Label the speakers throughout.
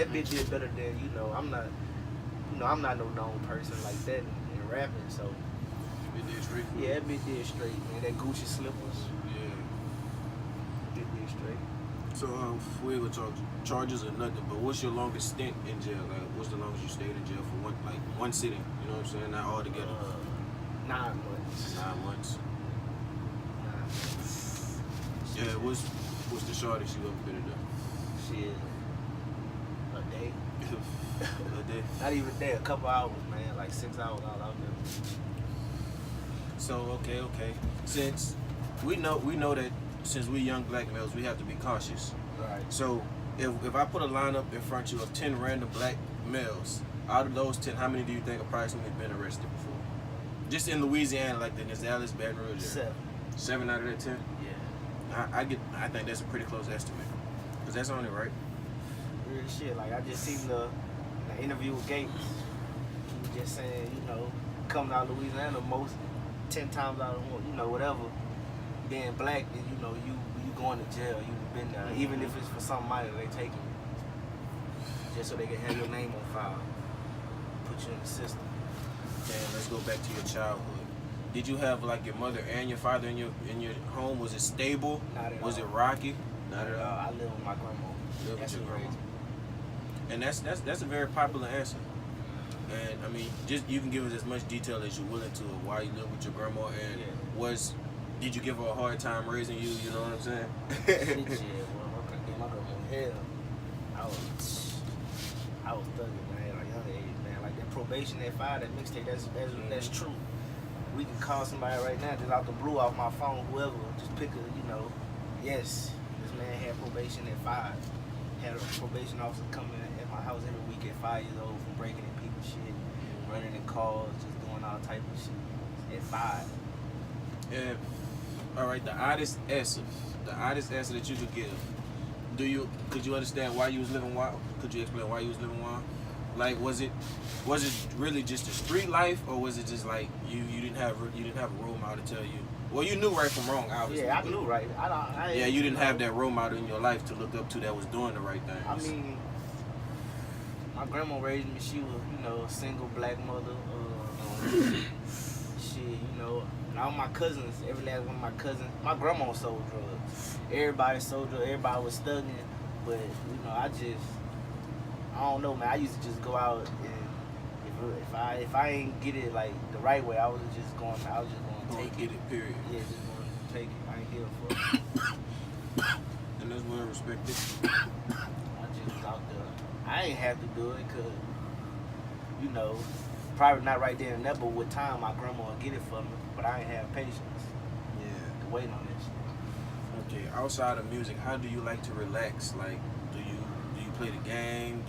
Speaker 1: That bitch did better than, I'm not no known person like that in rapping, so.
Speaker 2: It did straight.
Speaker 1: Yeah, that bitch did straight, man. That Gucci slippers.
Speaker 2: Yeah.
Speaker 1: It did straight.
Speaker 2: So, we ain't gonna talk charges or nothing, but what's your longest stint in jail? Like, what's the longest you stayed in jail for one sitting? You know what I'm saying? Not all together.
Speaker 1: 9 months.
Speaker 2: 9 months.
Speaker 1: 9 months.
Speaker 2: Yeah, what's the shortest you ever been in there?
Speaker 1: Shit. A day.
Speaker 2: A day?
Speaker 1: Not even a day, a couple hours, man. Like 6 hours all out there.
Speaker 2: So, okay. Since we know that since we young black males, we have to be cautious.
Speaker 1: Right.
Speaker 2: So, if I put a lineup in front of you of 10 random black males, out of those 10, how many do you think approximately been arrested before? Just in Louisiana, like the Nizales, Baton Rouge.
Speaker 1: 7.
Speaker 2: 7 out of that 10?
Speaker 1: Yeah.
Speaker 2: I think that's a pretty close estimate. Because that's only right.
Speaker 1: Real shit. Like, I just seen the interview with Gates. He was just saying, coming out of Louisiana, most 10 times out of, whatever, being black, and, you going to jail. You've been there. Even if it's for something minor, they take you. Just so they can have your name on file. Put you in the system.
Speaker 2: And let's go back to your childhood. Did you have like your mother and your father in your home? Was it stable?
Speaker 1: Not at all.
Speaker 2: Was it rocky?
Speaker 1: Not at all. I live with my grandma.
Speaker 2: That's your grandma. And that's a very popular answer. And I mean, just you can give us as much detail as you're willing to of why you live with your grandma and did you give her a hard time raising you? You know what I'm saying?
Speaker 1: My grandma hell. I was thugging, man, at a young age, man. Like that probation at 5, that mixtape, that's true. We can call somebody right now just out the blue off my phone, whoever, just pick a, yes, this man had probation at 5. Had a probation officer coming at my house every week at 5 years old from breaking in people's shit, running in cars, just doing all type of shit at 5.
Speaker 2: Yeah. All right, the oddest answer that you could give. Could you understand why you was living wild? Could you explain why you was living wild? Like, was it really just a street life, or was it just like you didn't have a role model to tell you? Well, you knew right from wrong, obviously.
Speaker 1: Yeah, I knew right.
Speaker 2: You didn't have that role model in your life to look up to that was doing the right thing.
Speaker 1: I mean, my grandma raised me. She was, a single black mother. And all my cousins, every last one of my cousins, my grandma sold drugs. Everybody sold drugs. Everybody was studying, but I don't know, man. I used to just go out and if I ain't get it like the right way, I was just going to take
Speaker 2: get it. Period.
Speaker 1: Yeah, just going to take it. I ain't here for it.
Speaker 2: And that's well respected.
Speaker 1: I just was out there. I ain't have to do it because, probably not right there and there, but with time, my grandma would get it for me. But I ain't have patience.
Speaker 2: Yeah.
Speaker 1: To wait on that shit.
Speaker 2: Okay. Outside of music, how do you like to relax? Like, do you play the game?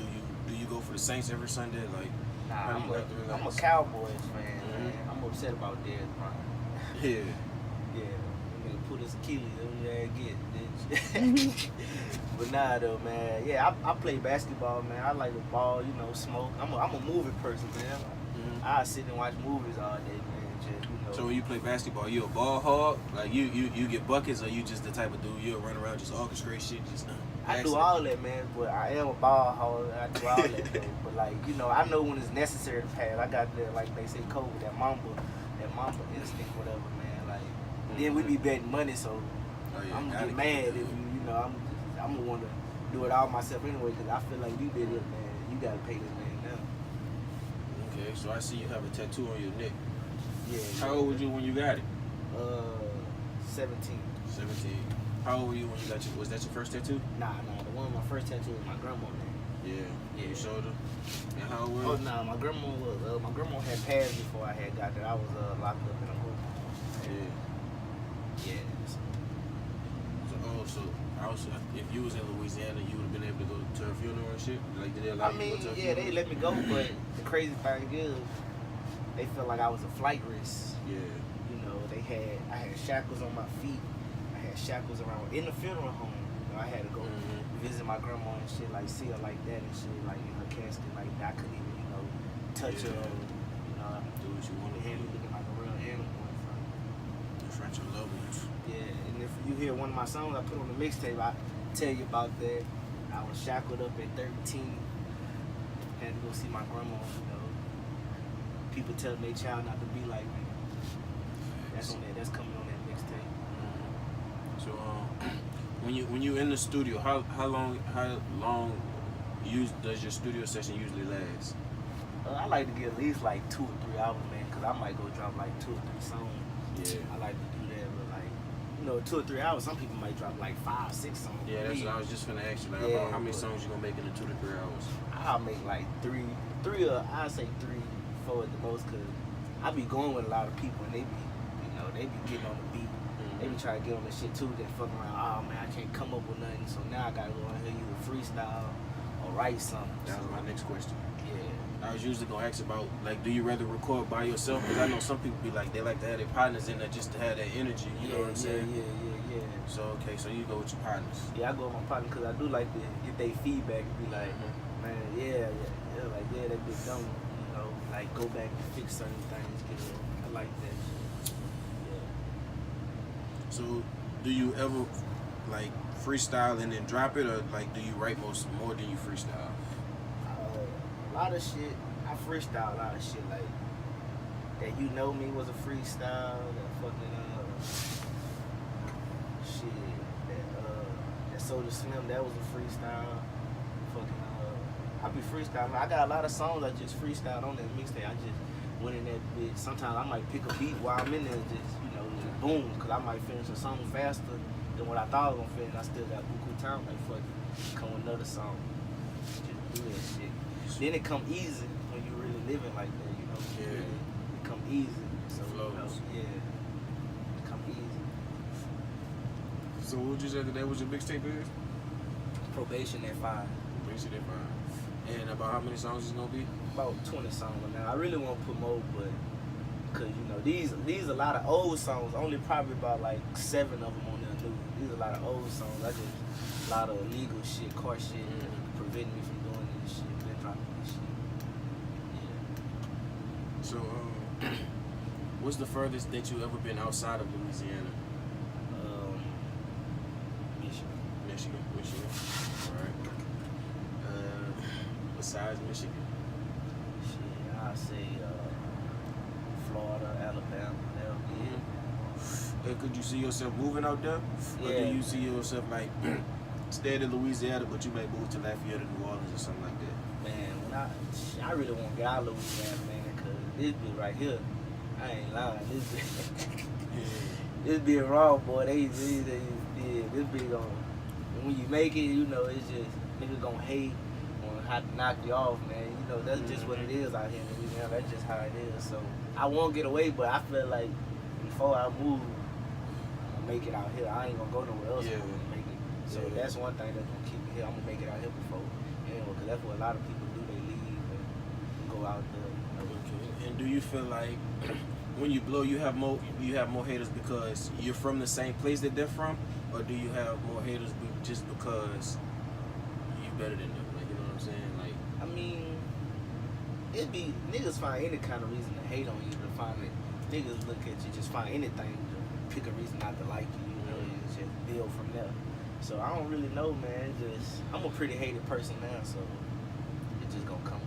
Speaker 2: Do you go for the Saints every Sunday? Like,
Speaker 1: nah, I'm a Cowboys fan, man. I'm upset about Dez Bryant.
Speaker 2: Yeah.
Speaker 1: Yeah. Put his Achilles on your ass, bitch. But nah, though, man. Yeah, I play basketball, man. I like the ball, smoke. I'm a movie person, man. I sit and watch movies all day, man.
Speaker 2: So when you play basketball, you a ball hog? Like you get buckets, or you just the type of dude you'll run around just orchestrate shit, just
Speaker 1: I do all that, man. But I am a ball hog. I do all that, though. But like, I know when it's necessary to pass. I got that, like they say, Kobe, that Mamba instinct, whatever, man. Like then we be betting money, so I'm gonna get mad if I'm gonna want to do it all myself anyway, because I feel like you did it, man. You gotta pay this man now.
Speaker 2: Okay, so I see you have a tattoo on your neck.
Speaker 1: Yeah.
Speaker 2: How old were you when you got it?
Speaker 1: 17.
Speaker 2: 17. How old were you when you got was that your first tattoo?
Speaker 1: Nah, my first tattoo was my grandma, man.
Speaker 2: Yeah. You showed her? And how old were you?
Speaker 1: Oh, nah, my grandma had passed before I had got there. I was locked up in a room.
Speaker 2: Yeah.
Speaker 1: Yeah.
Speaker 2: So if you was in Louisiana, you would have been able to go to her funeral and shit? Like, did they allow you to go to her funeral?
Speaker 1: They let me go, but the crazy thing is, they felt like I was a flight risk.
Speaker 2: Yeah.
Speaker 1: I had shackles on my feet. I had shackles around in the funeral home. I had to go visit my grandma and shit, like see her like that and shit, like in her casket, like I couldn't even, touch her.
Speaker 2: Do what you want to
Speaker 1: handle looking like a real animal
Speaker 2: in front of your loved ones.
Speaker 1: Yeah, and if you hear one of my songs I put on the mixtape, I tell you about that. I was shackled up at 13 go see my grandma. You know, people telling their child not to be like me. That's on that. That's coming on that mixtape.
Speaker 2: So when you in the studio, how long does your studio session usually last?
Speaker 1: I like to get at least like 2 or 3 hours, man, because I might go drop like 2 or 3 songs.
Speaker 2: Yeah.
Speaker 1: I like to do that, but like, you know, 2 or 3 hours, some people might drop like 5, 6 songs.
Speaker 2: Yeah, that's what I was just finna ask you, like,
Speaker 1: Yeah,
Speaker 2: about how many songs you gonna make in the 2 to 3 hours?
Speaker 1: I'll make like 3, or I'd say 3, 4 at the most, because I be going with a lot of people and they be, you know, they be getting on the beat. They be trying to get on the shit too, then fuck around, oh man, I can't come up with nothing, so now I gotta go in here either freestyle or write something.
Speaker 2: That was my next question.
Speaker 1: Yeah.
Speaker 2: I was usually gonna ask about, like, do you rather record by yourself? Because I know some people be like, they like to have their partners in there just to have that energy, you know what I'm saying?
Speaker 1: Yeah.
Speaker 2: So, okay, so you go with your partners.
Speaker 1: Yeah, I go with my partner because I do like to get their feedback and be like, man, like, yeah, that bit dumb, you know, like, go back and fix certain things, get it. I like that shit. Yeah.
Speaker 2: So, do you ever, like, freestyle and then drop it, or, like, do you write more than you freestyle?
Speaker 1: A lot of shit, I freestyle a lot of shit, like, that You Know Me was a freestyle, that fucking, shit, that Soulja Slim, that was a freestyle, fucking, I be freestyling. I got a lot of songs I just freestyled on that mixtape. I just went in that bitch. Sometimes I might pick a beat while I'm in there and just, you know, just boom, because I might finish a song faster than what I thought I was going to finish. I still got buku time, like, fuck it, come with another song. Just do that shit. Then it come easy when you really living like that, you know?
Speaker 2: Yeah.
Speaker 1: It come easy. So, you know,
Speaker 2: Flows.
Speaker 1: yeah, it come easy.
Speaker 2: So, what would you say that was your mixtape is?
Speaker 1: Probation at 5.
Speaker 2: Basically, fine. And about how many songs it's gonna be?
Speaker 1: About 20 songs now. I really want to promote, but because, you know, these a lot of old songs. Only probably about like 7 of them on there new. These a lot of old songs. I just a lot of illegal shit, court shit, preventing me from doing this shit, been dropping this shit. Yeah.
Speaker 2: So, what's the furthest that you ever been outside of Louisiana?
Speaker 1: Michigan.
Speaker 2: Michigan. All right. Besides Michigan?
Speaker 1: Shit, I say Florida, Alabama. That'll be it.
Speaker 2: Hey, could you see yourself moving out there? Or
Speaker 1: Yeah.
Speaker 2: do you see yourself like staying in Louisiana, but you may move to Lafayette or New Orleans or something like that?
Speaker 1: Man, when I really want to get out of Louisiana, man, because this bitch right here, I ain't lying. This bitch, this bitch raw, boy. This bitch gonna, when you make it, you know, it's just niggas gonna hate or have to knock you off, man. You know, that's just what it is out here in Louisiana. That's just how it is. So I won't get away, but I feel like before I move, I'm gonna make it out here. I ain't gonna go nowhere else.
Speaker 2: Yeah.
Speaker 1: I'm gonna make it. So that's one thing that's gonna keep me here. I'm gonna make it out here before, because that's what a lot of people do. They leave and go out there.
Speaker 2: Okay. And do you feel like when you blow, you have more haters because you're from the same place that they're from, or do you have more haters just because you better than them? Like, you know what I'm saying? Like,
Speaker 1: I mean, it'd be niggas find any kind of reason to hate on you. To find it, niggas look at you, just find anything to pick a reason not to like you. You know, and just build from there. So I don't really know, man. I'm a pretty hated person now, so it's just gonna come